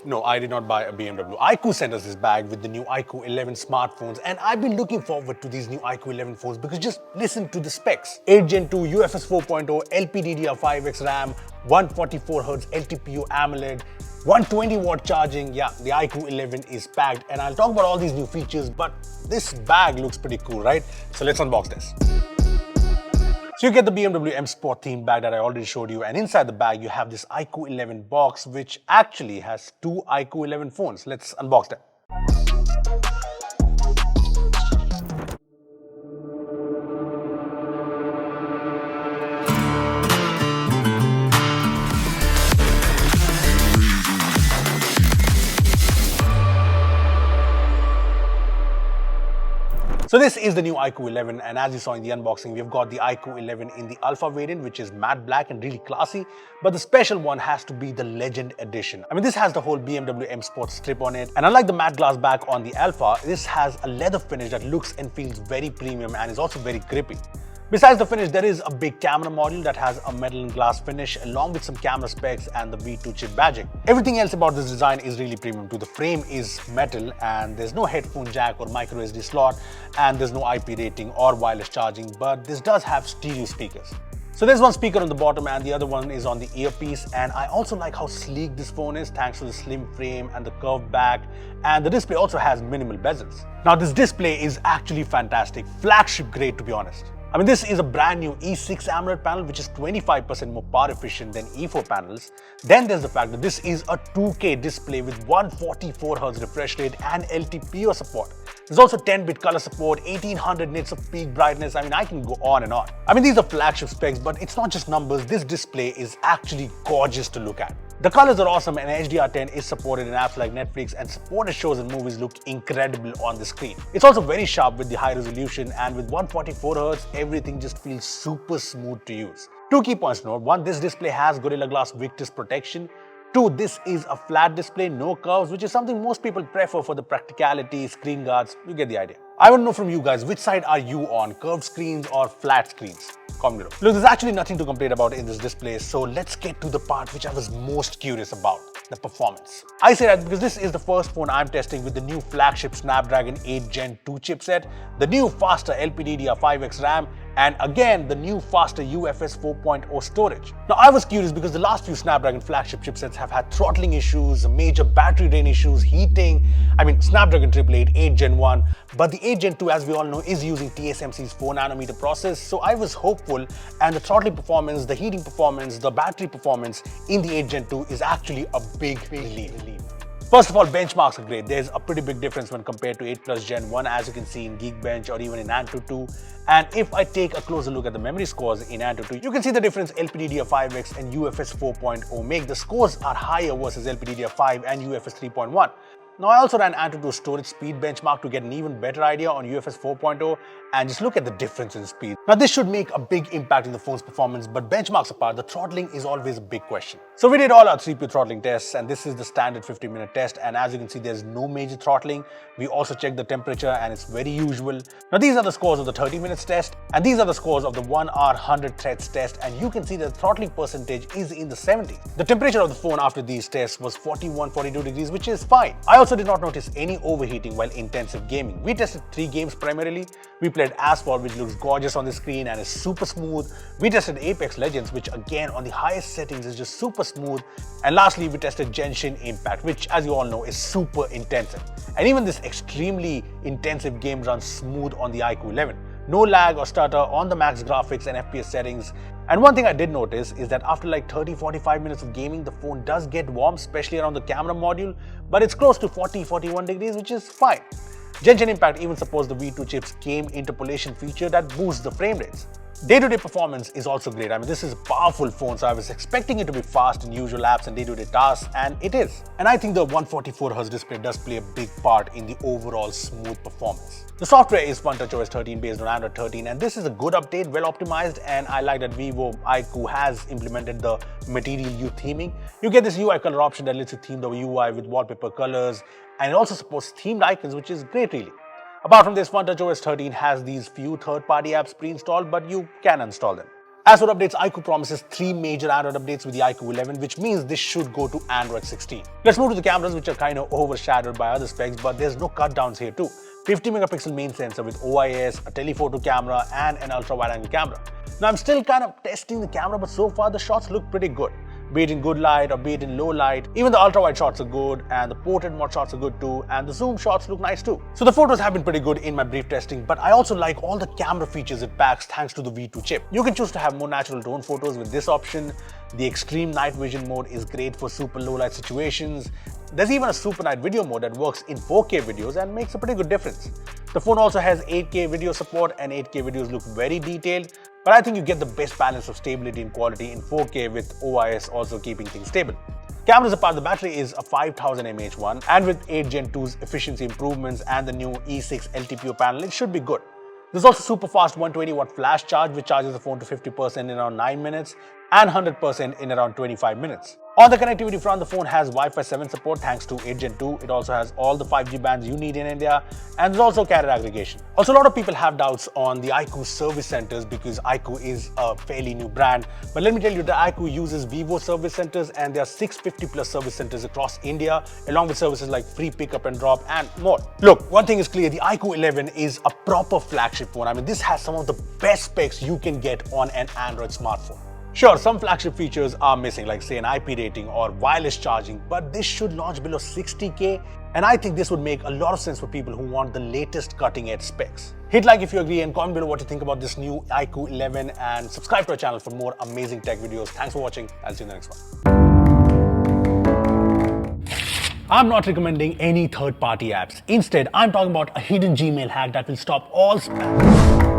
No, I did not buy a BMW. iQOO sent us this bag with the new iQOO 11 smartphones, and I've been looking forward to these new iQOO 11 phones because just listen to the specs. 8 Gen 2 UFS 4.0, LPDDR5X RAM, 144Hz LTPO AMOLED, 120-watt charging. Yeah, the iQOO 11 is packed, and I'll talk about all these new features, but this bag looks pretty cool, right? So let's unbox this. So you get the BMW M Sport theme bag that I already showed you, and inside the bag you have this iQOO 11 box which actually has two iQOO 11 phones. Let's unbox them. So this is the new iQOO 11, and as you saw in the unboxing, we've got the iQOO 11 in the Alpha variant, which is matte black and really classy, but the special one has to be the Legend Edition. I mean, this has the whole BMW M Sport strip on it, and unlike the matte glass back on the Alpha, this has a leather finish that looks and feels very premium and is also very grippy. Besides the finish, there is a big camera module that has a metal and glass finish along with some camera specs and the V2 chip badging. Everything else about this design is really premium too. The frame is metal and there's no headphone jack or micro SD slot, and there's no IP rating or wireless charging, but this does have stereo speakers. So there's one speaker on the bottom and the other one is on the earpiece, and I also like how sleek this phone is thanks to the slim frame and the curved back, and the display also has minimal bezels. Now this display is actually fantastic, flagship grade to be honest. I mean, this is a brand new E6 AMOLED panel which is 25% more power efficient than E4 panels. Then there's the fact that this is a 2K display with 144Hz refresh rate and LTPO support. There's also 10-bit color support, 1800 nits of peak brightness. I mean, I can go on and on. I mean, these are flagship specs, but it's not just numbers. This display is actually gorgeous to look at. The colors are awesome, and HDR10 is supported in apps like Netflix, and supported shows and movies look incredible on the screen. It's also very sharp with the high resolution, and with 144Hz, everything just feels super smooth to use. Two key points to note. One, this display has Gorilla Glass Victus protection. Two, this is a flat display, no curves, which is something most people prefer for the practicality, screen guards. You get the idea. I want to know from you guys, which side are you on, curved screens or flat screens? Comment below. Look, there's actually nothing to complain about in this display, so let's get to the part which I was most curious about, the performance. I say that because this is the first phone I'm testing with the new flagship Snapdragon 8 Gen 2 chipset, the new faster LPDDR5X RAM, and again, the new faster UFS 4.0 storage. Now, I was curious because the last few Snapdragon flagship chipsets have had throttling issues, major battery drain issues, heating. I mean, Snapdragon 888, 8 Gen 1, but the 8 Gen 2, as we all know, is using TSMC's 4nm process, so I was hopeful, and the throttling performance, the heating performance, the battery performance in the 8 Gen 2 is actually a big relief. First of all, benchmarks are great. There's a pretty big difference when compared to 8 Plus Gen 1, as you can see in Geekbench or even in AnTuTu. And if I take a closer look at the memory scores in AnTuTu, you can see the difference LPDDR5X and UFS 4.0 make. The scores are higher versus LPDDR5 and UFS 3.1. Now, I also ran AnTuTu's storage speed benchmark to get an even better idea on UFS 4.0, and just look at the difference in speed. Now, this should make a big impact in the phone's performance, but benchmarks apart, the throttling is always a big question. So we did all our 3P throttling tests, and this is the standard 50-minute test, and as you can see, there's no major throttling. We also checked the temperature, and it's very usual. Now, these are the scores of the 30 minutes test, and these are the scores of the 1 hour 100 threads test, and you can see that the throttling percentage is in the 70s. The temperature of the phone after these tests was 41-42 degrees, which is fine. I also did not notice any overheating while intensive gaming. We tested 3 games primarily. We played Asphalt, which looks gorgeous on the screen and is super smooth. We tested Apex Legends, which again on the highest settings is just super smooth. And lastly, we tested Genshin Impact, which as you all know is super intensive. And even this extremely intensive game runs smooth on the iQOO 11. No lag or stutter on the max graphics and FPS settings. And one thing I did notice is that after like 30-45 minutes of gaming, the phone does get warm, especially around the camera module, but it's close to 40-41 degrees, which is fine. Genshin Impact even supports the V2 chip's game interpolation feature that boosts the frame rates. Day-to-day performance is also great. I mean, this is a powerful phone, so I was expecting it to be fast in usual apps and day-to-day tasks, and it is. And I think the 144Hz display does play a big part in the overall smooth performance. The software is FuntouchOS 13 based on Android 13, and this is a good update, well optimized, and I like that Vivo iQOO has implemented the Material U theming. You get this UI color option that lets you theme the UI with wallpaper colors, and it also supports themed icons, which is great really. Apart from this, FuntouchOS 13 has these few third-party apps pre-installed, but you can install them. As for updates, iQOO promises 3 major Android updates with the iQOO 11, which means this should go to Android 16. Let's move to the cameras, which are kind of overshadowed by other specs, but there's no cut downs here too. 50 megapixel main sensor with OIS, a telephoto camera, and an ultra wide angle camera. Now I'm still kind of testing the camera, but so far the shots look pretty good. Be it in good light or be it in low light, even the ultra wide shots are good, and the portrait mode shots are good too, and the zoom shots look nice too. So the photos have been pretty good in my brief testing, but I also like all the camera features it packs thanks to the V2 chip. You can choose to have more natural tone photos with this option. The extreme night vision mode is great for super low light situations. There's even a super night video mode that works in 4K videos and makes a pretty good difference. The phone also has 8K video support, and 8K videos look very detailed, but I think you get the best balance of stability and quality in 4K with OIS also keeping things stable. Cameras apart, the battery is a 5000 mAh one, and with 8 Gen 2's efficiency improvements and the new E6 LTPO panel, it should be good. There's also super fast 120 watt flash charge, which charges the phone to 50% in around 9 minutes and 100% in around 25 minutes. On the connectivity front, the phone has Wi-Fi 7 support thanks to 8 Gen 2. It also has all the 5G bands you need in India, and there's also carrier aggregation. Also, a lot of people have doubts on the iQOO service centers because iQOO is a fairly new brand. But let me tell you, the iQOO uses Vivo service centers, and there are 650 plus service centers across India, along with services like free pickup and drop and more. Look, one thing is clear, the iQOO 11 is a proper flagship phone. I mean, this has some of the best specs you can get on an Android smartphone. Sure, some flagship features are missing, like say an IP rating or wireless charging, but this should launch below 60K, and I think this would make a lot of sense for people who want the latest cutting-edge specs. Hit like if you agree and comment below what you think about this new iQOO 11, and subscribe to our channel for more amazing tech videos. Thanks for watching. I'll see you in the next one. I'm not recommending any third-party apps. Instead, I'm talking about a hidden Gmail hack that will stop all spam.